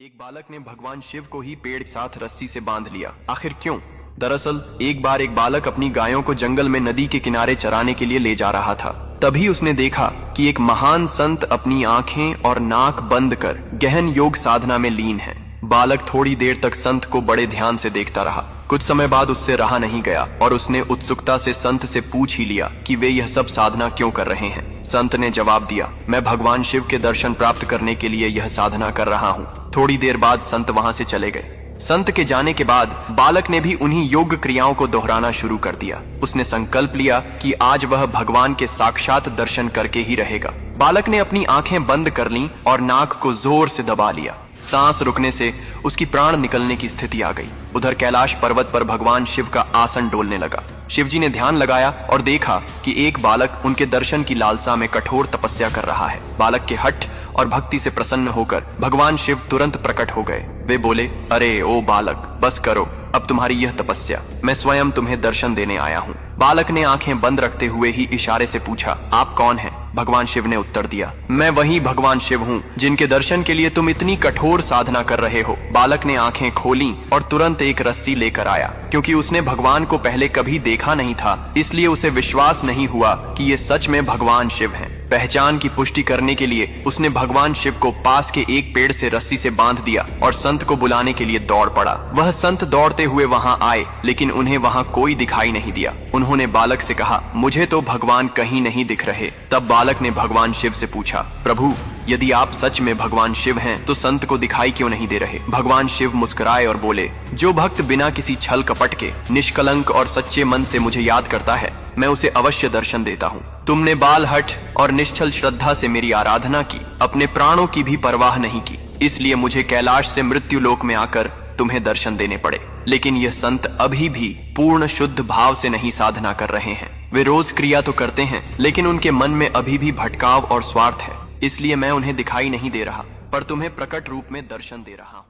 एक बालक ने भगवान शिव को ही पेड़ के साथ रस्सी से बांध लिया। आखिर क्यों? दरअसल एक बार एक बालक अपनी गायों को जंगल में नदी के किनारे चराने के लिए ले जा रहा था। तभी उसने देखा कि एक महान संत अपनी आंखें और नाक बंद कर गहन योग साधना में लीन है। बालक थोड़ी देर तक संत को बड़े ध्यान से देखता रहा। कुछ समय बाद उससे रहा नहीं गया और उसने उत्सुकता से संत से पूछ ही लिया कि वे यह सब साधना क्यों कर रहे हैं। संत ने जवाब दिया, मैं भगवान शिव के दर्शन प्राप्त करने के लिए यह साधना कर रहा हूँ। थोड़ी देर बाद संत वहां से चले गए। संत के जाने के बाद बालक ने भी उन्हीं योग क्रियाओं को दोहराना शुरू कर दिया। उसने संकल्प लिया कि आज वह भगवान के साक्षात दर्शन करके ही रहेगा। बालक ने अपनी आंखें बंद कर लीं और नाक को जोर से दबा लिया। सांस रुकने से उसकी प्राण निकलने की स्थिति आ गई। उधर कैलाश पर्वत पर भगवान शिव का आसन डोलने लगा। शिवजी ने ध्यान लगाया और देखा कि एक बालक उनके दर्शन की लालसा में कठोर तपस्या कर रहा है। बालक के हठ और भक्ति से प्रसन्न होकर भगवान शिव तुरंत प्रकट हो गए। वे बोले, अरे ओ बालक, बस करो अब तुम्हारी यह तपस्या, मैं स्वयं तुम्हें दर्शन देने आया हूँ। बालक ने आंखें बंद रखते हुए ही इशारे से पूछा, आप कौन हैं? भगवान शिव ने उत्तर दिया, मैं वही भगवान शिव हूँ जिनके दर्शन के लिए तुम इतनी कठोर साधना कर रहे हो। बालक ने आंखें खोली और तुरंत एक रस्सी लेकर आया। क्योंकि उसने भगवान को पहले कभी देखा नहीं था, इसलिए उसे विश्वास नहीं हुआ कि ये सच में भगवान शिव हैं। पहचान की पुष्टि करने के लिए उसने भगवान शिव को पास के एक पेड़ से रस्सी से बांध दिया और संत को बुलाने के लिए दौड़ पड़ा। वह संत दौड़ते हुए वहां आए, लेकिन उन्हें वहां कोई दिखाई नहीं दिया। उन्होंने बालक से कहा, मुझे तो भगवान कहीं नहीं दिख रहे। तब बालक ने भगवान शिव से पूछा, प्रभु, यदि आप सच में भगवान शिव हैं तो संत को दिखाई क्यों नहीं दे रहे? भगवान शिव मुस्कुराए और बोले, जो भक्त बिना किसी छल कपट के निष्कलंक और सच्चे मन से मुझे याद करता है, मैं उसे अवश्य दर्शन देता हूँ। तुमने बाल हठ और निश्चल श्रद्धा से मेरी आराधना की, अपने प्राणों की भी परवाह नहीं की, इसलिए मुझे कैलाश से मृत्यु लोक में आकर तुम्हें दर्शन देने पड़े। लेकिन यह संत अभी भी पूर्ण शुद्ध भाव से नहीं साधना कर रहे हैं। वे रोज क्रिया तो करते हैं, लेकिन उनके मन में अभी भी भटकाव और स्वार्थ है। इसलिए मैं उन्हें दिखाई नहीं दे रहा, पर तुम्हें प्रकट रूप में दर्शन दे रहा हूँ।